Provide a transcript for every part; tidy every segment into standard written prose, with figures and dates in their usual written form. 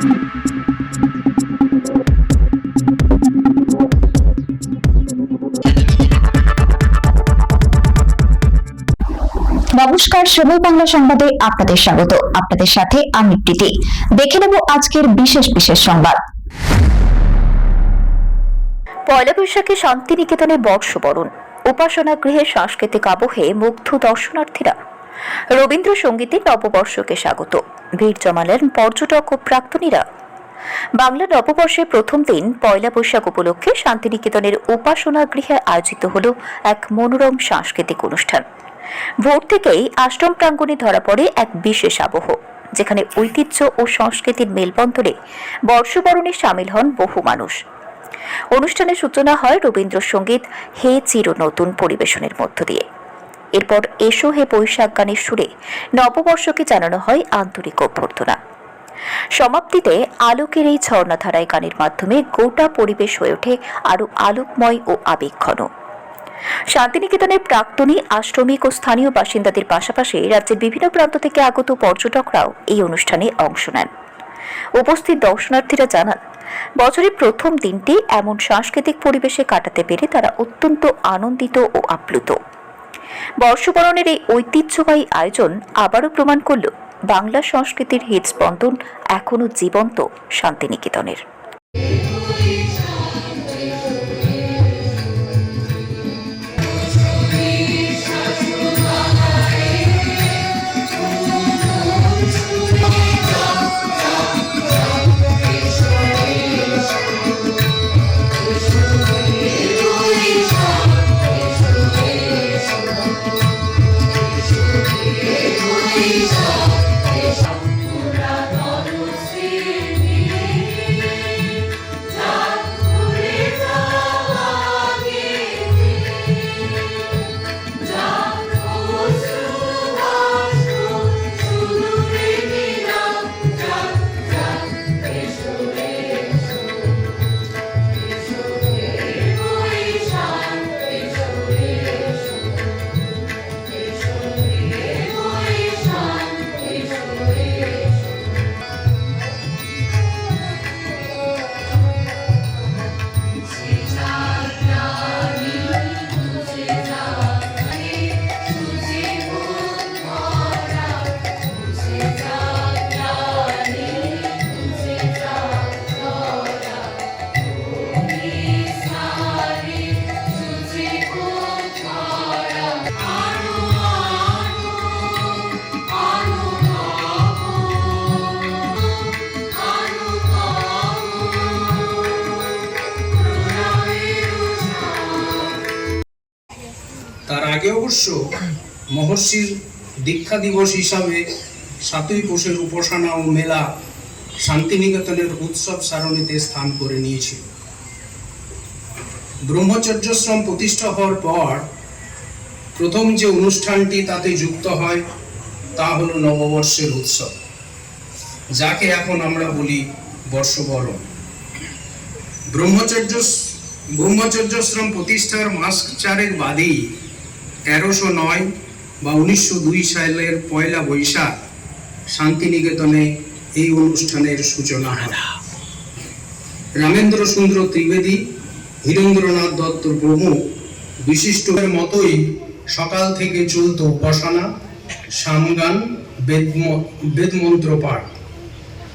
নমস্কার, সময় বাংলা সংবাদে আপনাদের স্বাগত। আপনাদের সাথে আমি প্রীতি। দেখে নেব আজকের বিশেষ বিশেষ সংবাদ। পয়লা বৈশাখে শান্তিনিকেতনে বর্ষবরণ, উপাসনা গৃহে সাংস্কৃতিক আবহে মুগ্ধ দর্শনার্থীরা। রবীন্দ্রসঙ্গীতে নববর্ষকে স্বাগত, ভিড় জমালেন পর্যটক ও প্রাক্তনীরা। বাংলা নববর্ষের প্রথম দিন পয়লা বৈশাখ উপলক্ষে শান্তিনিকেতনের উপাসনা গৃহে আয়োজিত হল এক মনোরম সাংস্কৃতিক অনুষ্ঠান। ভোর থেকেই আশ্রম প্রাঙ্গণে ধরা পড়ে এক বিশেষ আবহ, যেখানে ঐতিহ্য ও সংস্কৃতির মেলবন্ধনে বর্ষবরণে সামিল হন বহু মানুষ। অনুষ্ঠানের সূচনা হয় রবীন্দ্রসঙ্গীত হে চির নতুন পরিবেশনের মধ্য দিয়ে। এরপর এসো হে বৈশাখ গানের সুরে নববর্ষকে জানানো হয় আন্তরিক অভ্যর্থনা। সমাপ্তিতে আলোকের এই ঝর্ণাধারায় গানের মাধ্যমে গোটা পরিবেশ হয়ে ওঠে আরো আলোকময় ও আবেগঘন। শান্তিনিকেতনের প্রাক্তনী, আশ্রমিক ও স্থানীয় বাসিন্দাদের পাশাপাশি রাজ্যের বিভিন্ন প্রান্ত থেকে আগত পর্যটকরাও এই অনুষ্ঠানে অংশ নেন। উপস্থিত দর্শনার্থীরা জানান, বছরের প্রথম দিনটি এমন সাংস্কৃতিক পরিবেশে কাটাতে পেরে তারা অত্যন্ত আনন্দিত ও আপ্লুত। বর্ষবরণের এই ঐতিহ্যবাহী আয়োজন আবারও প্রমাণ করল বাংলা সংস্কৃতির হৃদস্পন্দন এখনো জীবন্ত শান্তিনিকেতনের। তার আগে অবশ্য মহর্ষির দীক্ষা দিবস হিসাবে 7ই পৌষের উপাসনা ও মেলা শান্তিনিকেতনের উৎসব সারণীতে স্থান করে নিয়েছিল। ব্রহ্মচর্যাশ্রম প্রতিষ্ঠা হওয়ার পর প্রথম যে অনুষ্ঠানটি তাতে যুক্ত হয় তা হলো নববর্ষের উৎসব, যাকে এখন আমরা বলি বর্ষবরণ। ব্রহ্মচর্যাশ্রম প্রতিষ্ঠার মাস চারেক বাদেই 1309 বা 1902 সালের পয়লা বৈশাখ শান্তিনিকেতনে এই অনুষ্ঠানের সূচনা হয়। রামেন্দ্র সুন্দর ত্রিবেদী, হীরেন্দ্রনাথ দত্ত প্রমুখ বিশিষ্টদের মতোই সকাল থেকে চলত উপাসনা, সামগান, বেদমন্ত্র পাঠ,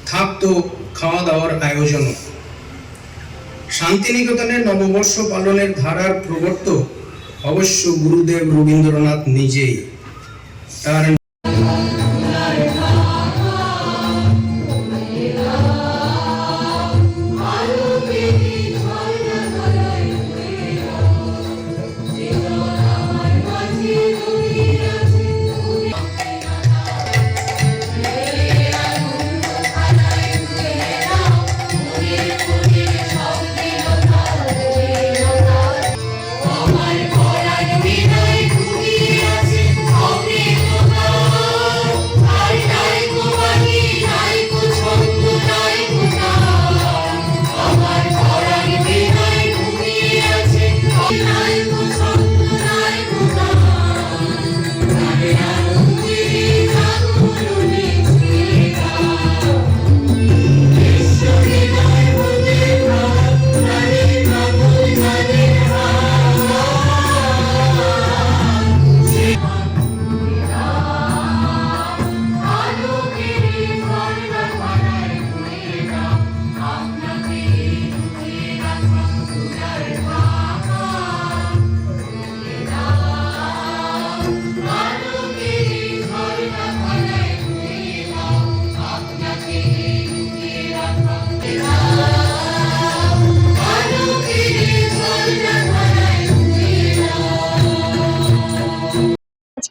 থাকতো খাওয়া দাওয়ার আয়োজন। শান্তিনিকেতনের নববর্ষ পালনের ধারার প্রবর্তক অবশ্য গুরুদেব রবীন্দ্রনাথ নিজেই। তার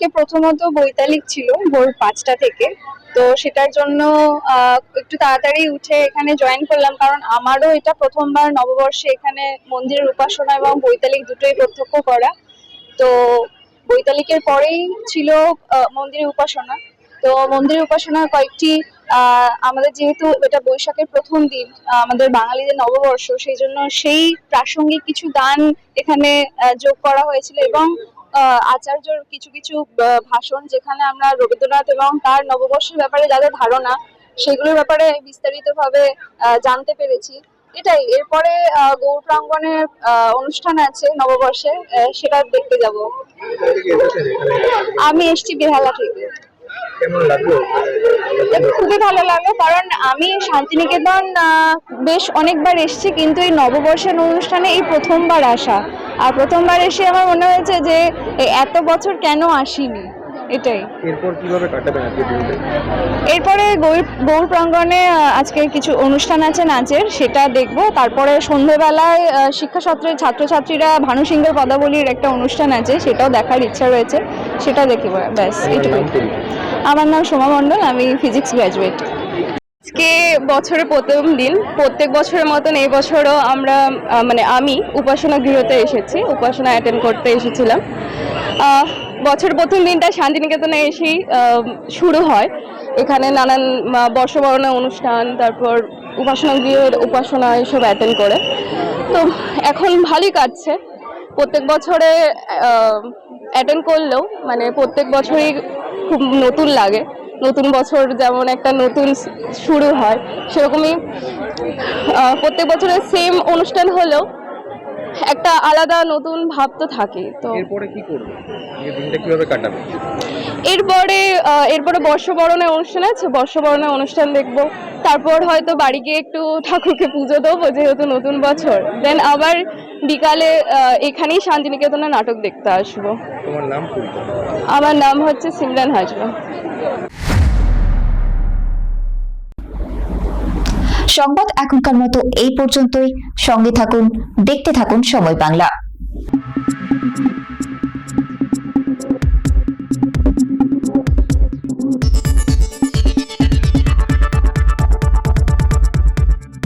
আজকে প্রথমত বৈতালিক ছিল ভোর 5টা থেকে, তো সেটার জন্য একটু তাড়াতাড়ি উঠে এখানে জয়েন করলাম, কারণ আমারও এটা প্রথমবার নববর্ষে এখানে মন্দিরের উপাসনা এবং বৈতালিক দুটোই প্রত্যক্ষ করা। তো বৈতালিকের পরেই ছিল মন্দিরের উপাসনা। তো মন্দিরের উপাসনার কয়েকটি আমাদের যেহেতু এটা বৈশাখের প্রথম দিন, আমাদের বাঙালিদের নববর্ষ, সেই জন্য সেই প্রাসঙ্গিক কিছু গান এখানে যোগ করা হয়েছিল এবং আচার্যর কিছু কিছু ভাষণ, যেখানে আমরা রবীন্দ্রনাথ এবং তার নববর্ষের ব্যাপারে যাদের ধারণা সেগুলোর ব্যাপারে বিস্তারিতভাবে জানতে পেরেছি। এটাই। এরপরে গৌর প্রাঙ্গণে অনুষ্ঠান আছে নববর্ষে, সেটা দেখতে যাব। আমি এসছি বেহালা থেকে। খুবই ভালো লাগলো, কারণ আমি শান্তিনিকেতন বেশ অনেকবার এসেছি, কিন্তু এই নববর্ষের অনুষ্ঠানে এই প্রথমবার আসা। আর প্রথমবার এসে আমার মনে হয়েছে যে এত বছর কেন আসিনি, এটাই। এরপর কিভাবে কাটাবেন আজকে দিনটা? এরপরে গৌর প্রাঙ্গণে আজকে কিছু অনুষ্ঠান আছে নাচের, সেটা দেখব। তারপরে সন্ধ্যেবেলায় শিক্ষা সত্রের ছাত্রছাত্রীরা ভানু সিংহের পদাবলীর একটা অনুষ্ঠান আছে, সেটাও দেখার ইচ্ছা রয়েছে, সেটা দেখব। ব্যাস এটুকুই। আমার নাম সোমা মণ্ডল, আমি ফিজিক্স গ্র্যাজুয়েট। আজকে বছরের প্রথম দিন, প্রত্যেক বছরের মতন এই বছরও আমরা আমি উপাসনা গৃহতে এসেছি, উপাসনা অ্যাটেন্ড করতে এসেছিলাম। বছরের প্রথম দিনটা শান্তিনিকেতনে এসেই শুরু হয়। এখানে নানান বর্ষবরণের অনুষ্ঠান, তারপর উপাসনা গৃহের উপাসনা এসব অ্যাটেন্ড করে। তো এখন ভালোই কাটছে। প্রত্যেক বছরে অ্যাটেন্ড করলেও প্রত্যেক বছরই খুব নতুন লাগে। নতুন বছর যেমন একটা নতুন শুরু হয়, সেরকমই প্রত্যেক বছরে সেম অনুষ্ঠান হলেও একটা আলাদা নতুন ভাব তো থাকে। তো এরপরে কি করবে, এই দিনটা কিভাবে কাটাবে? এরপরে বর্ষবরণের অনুষ্ঠান আছে, বর্ষবরণের অনুষ্ঠান দেখব। তারপর হয়তো বাড়ি গিয়ে একটু ঠাকুরকে পুজো দেবো, যেহেতু নতুন বছর। দেন আবার বিকালে এখানেই শান্তিনিকেতনে নাটক দেখতে আসবো। তোমার নাম? আমার নাম হচ্ছে সিমরান হাজরা। সংবাদ এখনকার মতো এই পর্যন্তই। সঙ্গে থাকুন, দেখতে থাকুন সময় বাংলা।